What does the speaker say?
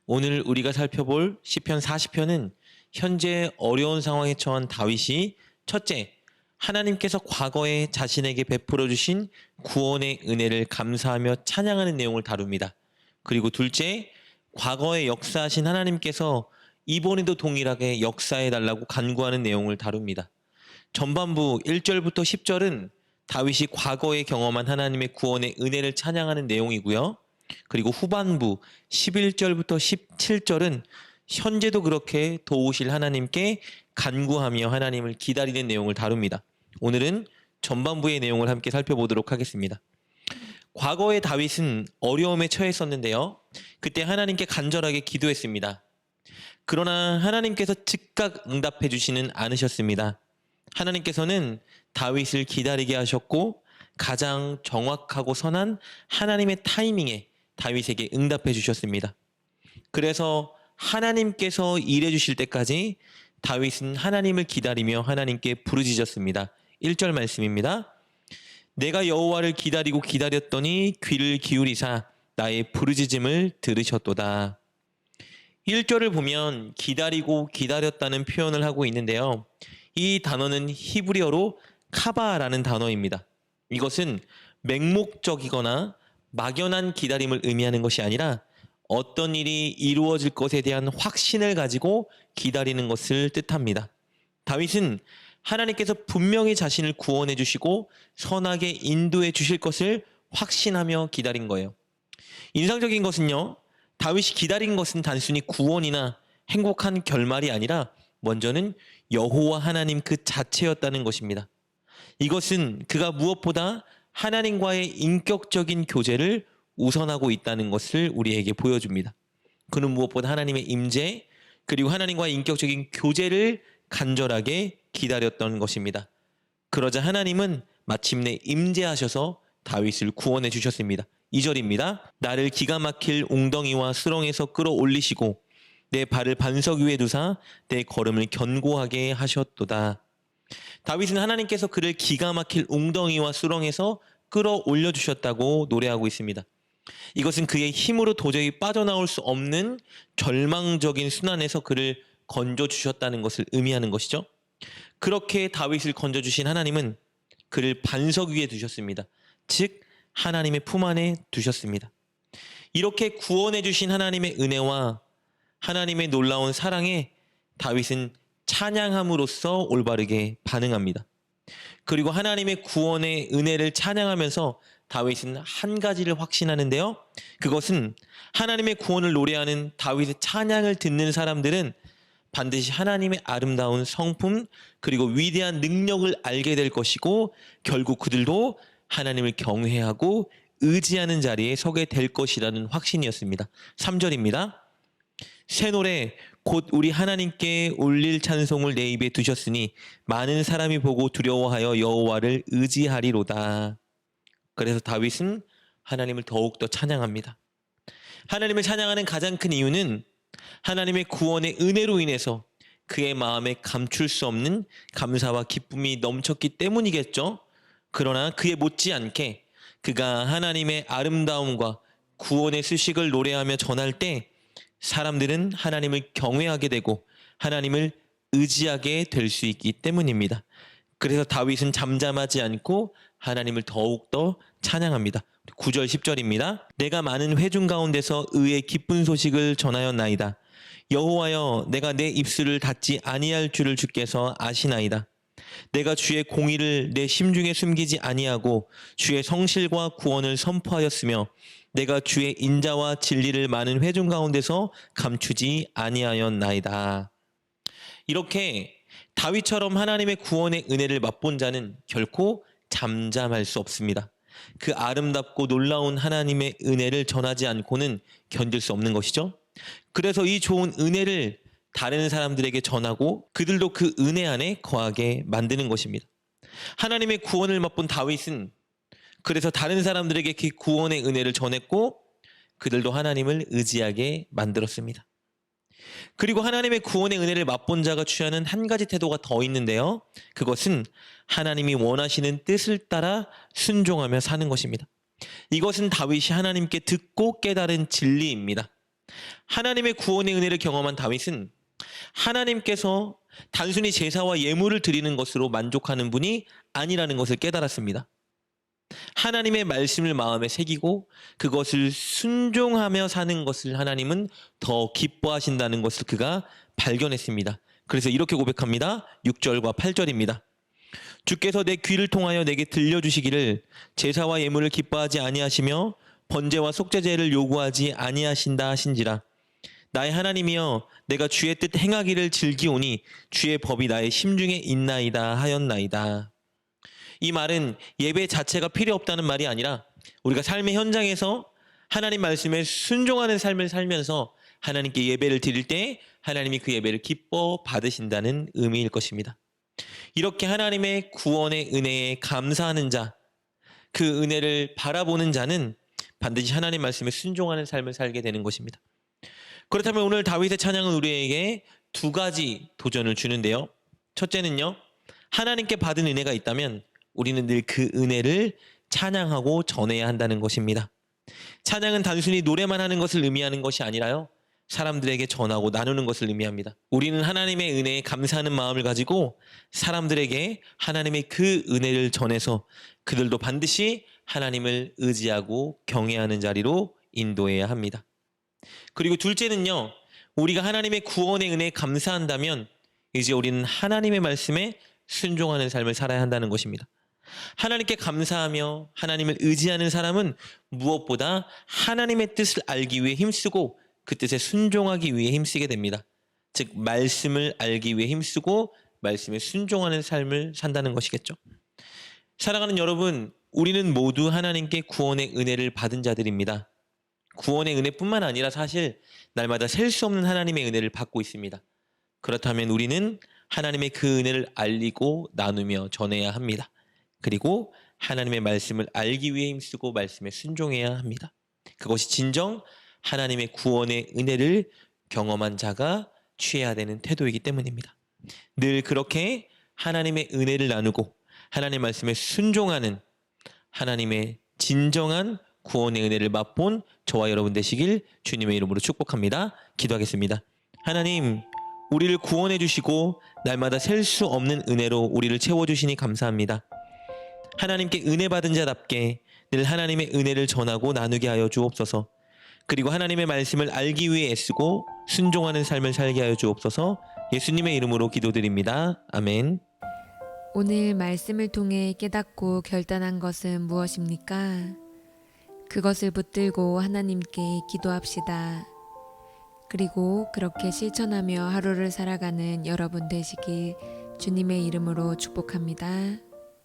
오늘 우리가 살펴볼 시편 40편은 현재 어려운 상황에 처한 다윗이 첫째, 하나님께서 과거에 자신에게 베풀어 주신 구원의 은혜를 감사하며 찬양하는 내용을 다룹니다. 그리고 둘째, 과거에 역사하신 하나님께서 이번에도 동일하게 역사해 달라고 간구하는 내용을 다룹니다. 전반부 1절부터 10절은 다윗이 과거에 경험한 하나님의 구원의 은혜를 찬양하는 내용이고요. 그리고 후반부 11절부터 17절은 현재도 그렇게 도우실 하나님께 간구하며 하나님을 기다리는 내용을 다룹니다. 오늘은 전반부의 내용을 함께 살펴보도록 하겠습니다. 과거에 다윗은 어려움에 처했었는데요. 그때 하나님께 간절하게 기도했습니다. 그러나 하나님께서 즉각 응답해 주시는 않으셨습니다. 하나님께서는 다윗을 기다리게 하셨고 가장 정확하고 선한 하나님의 타이밍에 다윗에게 응답해 주셨습니다. 그래서 하나님께서 일해 주실 때까지 다윗은 하나님을 기다리며 하나님께 부르짖었습니다. 1절 말씀입니다. 내가 여호와를 기다리고 기다렸더니 귀를 기울이사 나의 부르짖음을 들으셨도다. 1절을 보면 기다리고 기다렸다는 표현을 하고 있는데요. 이 단어는 히브리어로 카바라는 단어입니다. 이것은 맹목적이거나 막연한 기다림을 의미하는 것이 아니라 어떤 일이 이루어질 것에 대한 확신을 가지고 기다리는 것을 뜻합니다. 다윗은 하나님께서 분명히 자신을 구원해 주시고 선하게 인도해 주실 것을 확신하며 기다린 거예요. 인상적인 것은요, 다윗이 기다린 것은 단순히 구원이나 행복한 결말이 아니라 먼저는 여호와 하나님 그 자체였다는 것입니다. 이것은 그가 무엇보다 하나님과의 인격적인 교제를 우선하고 있다는 것을 우리에게 보여줍니다. 그는 무엇보다 하나님의 임재 그리고 하나님과의 인격적인 교제를 간절하게 기다렸던 것입니다. 그러자 하나님은 마침내 임재하셔서 다윗을 구원해 주셨습니다. 2절입니다. 나를 기가 막힐 웅덩이와 수렁에서 끌어올리시고 내 발을 반석 위에 두사 내 걸음을 견고하게 하셨도다. 다윗은 하나님께서 그를 기가 막힐 웅덩이와 수렁에서 끌어올려 주셨다고 노래하고 있습니다. 이것은 그의 힘으로 도저히 빠져나올 수 없는 절망적인 순환에서 그를 건져주셨다는 것을 의미하는 것이죠. 그렇게 다윗을 건져주신 하나님은 그를 반석 위에 두셨습니다. 즉 하나님의 품 안에 두셨습니다. 이렇게 구원해 주신 하나님의 은혜와 하나님의 놀라운 사랑에 다윗은 찬양함으로써 올바르게 반응합니다. 그리고 하나님의 구원의 은혜를 찬양하면서 다윗은 한 가지를 확신하는데요. 그것은 하나님의 구원을 노래하는 다윗의 찬양을 듣는 사람들은 반드시 하나님의 아름다운 성품 그리고 위대한 능력을 알게 될 것이고 결국 그들도 하나님을 경외하고 의지하는 자리에 서게 될 것이라는 확신이었습니다. 3절입니다. 새 노래 곧 우리 하나님께 올릴 찬송을 내 입에 두셨으니 많은 사람이 보고 두려워하여 여호와를 의지하리로다. 그래서 다윗은 하나님을 더욱더 찬양합니다. 하나님을 찬양하는 가장 큰 이유는 하나님의 구원의 은혜로 인해서 그의 마음에 감출 수 없는 감사와 기쁨이 넘쳤기 때문이겠죠. 그러나 그에 못지않게 그가 하나님의 아름다움과 구원의 수식을 노래하며 전할 때 사람들은 하나님을 경외하게 되고 하나님을 의지하게 될 수 있기 때문입니다. 그래서 다윗은 잠잠하지 않고 하나님을 더욱더 찬양합니다. 9절 10절입니다. 내가 많은 회중 가운데서 의의 기쁜 소식을 전하였나이다. 여호와여 내가 내 입술을 닫지 아니할 줄을 주께서 아시나이다. 내가 주의 공의를 내 심중에 숨기지 아니하고 주의 성실과 구원을 선포하였으며 내가 주의 인자와 진리를 많은 회중 가운데서 감추지 아니하였나이다. 이렇게 다윗처럼 하나님의 구원의 은혜를 맛본 자는 결코 잠잠할 수 없습니다. 그 아름답고 놀라운 하나님의 은혜를 전하지 않고는 견딜 수 없는 것이죠. 그래서 이 좋은 은혜를 다른 사람들에게 전하고 그들도 그 은혜 안에 거하게 만드는 것입니다. 하나님의 구원을 맛본 다윗은 그래서 다른 사람들에게 그 구원의 은혜를 전했고 그들도 하나님을 의지하게 만들었습니다. 그리고 하나님의 구원의 은혜를 맛본 자가 취하는 한 가지 태도가 더 있는데요. 그것은 하나님이 원하시는 뜻을 따라 순종하며 사는 것입니다. 이것은 다윗이 하나님께 듣고 깨달은 진리입니다. 하나님의 구원의 은혜를 경험한 다윗은 하나님께서 단순히 제사와 예물을 드리는 것으로 만족하는 분이 아니라는 것을 깨달았습니다. 하나님의 말씀을 마음에 새기고 그것을 순종하며 사는 것을 하나님은 더 기뻐하신다는 것을 그가 발견했습니다. 그래서 이렇게 고백합니다. 6절과 8절입니다. 주께서 내 귀를 통하여 내게 들려주시기를 제사와 예물을 기뻐하지 아니하시며 번제와 속죄제를 요구하지 아니하신다 하신지라. 나의 하나님이여, 내가 주의 뜻 행하기를 즐기오니 주의 법이 나의 심중에 있나이다 하였나이다. 이 말은 예배 자체가 필요 없다는 말이 아니라 우리가 삶의 현장에서 하나님 말씀에 순종하는 삶을 살면서 하나님께 예배를 드릴 때 하나님이 그 예배를 기뻐 받으신다는 의미일 것입니다. 이렇게 하나님의 구원의 은혜에 감사하는 자, 그 은혜를 바라보는 자는 반드시 하나님 말씀에 순종하는 삶을 살게 되는 것입니다. 그렇다면 오늘 다윗의 찬양은 우리에게 두 가지 도전을 주는데요. 첫째는요, 하나님께 받은 은혜가 있다면 우리는 늘 그 은혜를 찬양하고 전해야 한다는 것입니다. 찬양은 단순히 노래만 하는 것을 의미하는 것이 아니라요, 사람들에게 전하고 나누는 것을 의미합니다. 우리는 하나님의 은혜에 감사하는 마음을 가지고 사람들에게 하나님의 그 은혜를 전해서 그들도 반드시 하나님을 의지하고 경외하는 자리로 인도해야 합니다. 그리고 둘째는요, 우리가 하나님의 구원의 은혜에 감사한다면 이제 우리는 하나님의 말씀에 순종하는 삶을 살아야 한다는 것입니다. 하나님께 감사하며 하나님을 의지하는 사람은 무엇보다 하나님의 뜻을 알기 위해 힘쓰고 그 뜻에 순종하기 위해 힘쓰게 됩니다. 즉 말씀을 알기 위해 힘쓰고 말씀에 순종하는 삶을 산다는 것이겠죠. 사랑하는 여러분, 우리는 모두 하나님께 구원의 은혜를 받은 자들입니다. 구원의 은혜뿐만 아니라 사실 날마다 셀 수 없는 하나님의 은혜를 받고 있습니다. 그렇다면 우리는 하나님의 그 은혜를 알리고 나누며 전해야 합니다. 그리고 하나님의 말씀을 알기 위해 힘쓰고 말씀에 순종해야 합니다. 그것이 진정 하나님의 구원의 은혜를 경험한 자가 취해야 되는 태도이기 때문입니다. 늘 그렇게 하나님의 은혜를 나누고 하나님의 말씀에 순종하는 하나님의 진정한 구원의 은혜를 맛본 저와 여러분 되시길 주님의 이름으로 축복합니다. 기도하겠습니다. 하나님, 우리를 구원해 주시고 날마다 셀 수 없는 은혜로 우리를 채워주시니 감사합니다. 하나님께 은혜 받은 자답게 늘 하나님의 은혜를 전하고 나누게 하여 주옵소서. 그리고 하나님의 말씀을 알기 위해 애쓰고 순종하는 삶을 살게 하여 주옵소서. 예수님의 이름으로 기도드립니다. 아멘. 오늘 말씀을 통해 깨닫고 결단한 것은 무엇입니까? 그것을 붙들고 하나님께 기도합시다. 그리고 그렇게 실천하며 하루를 살아가는 여러분 되시길 주님의 이름으로 축복합니다.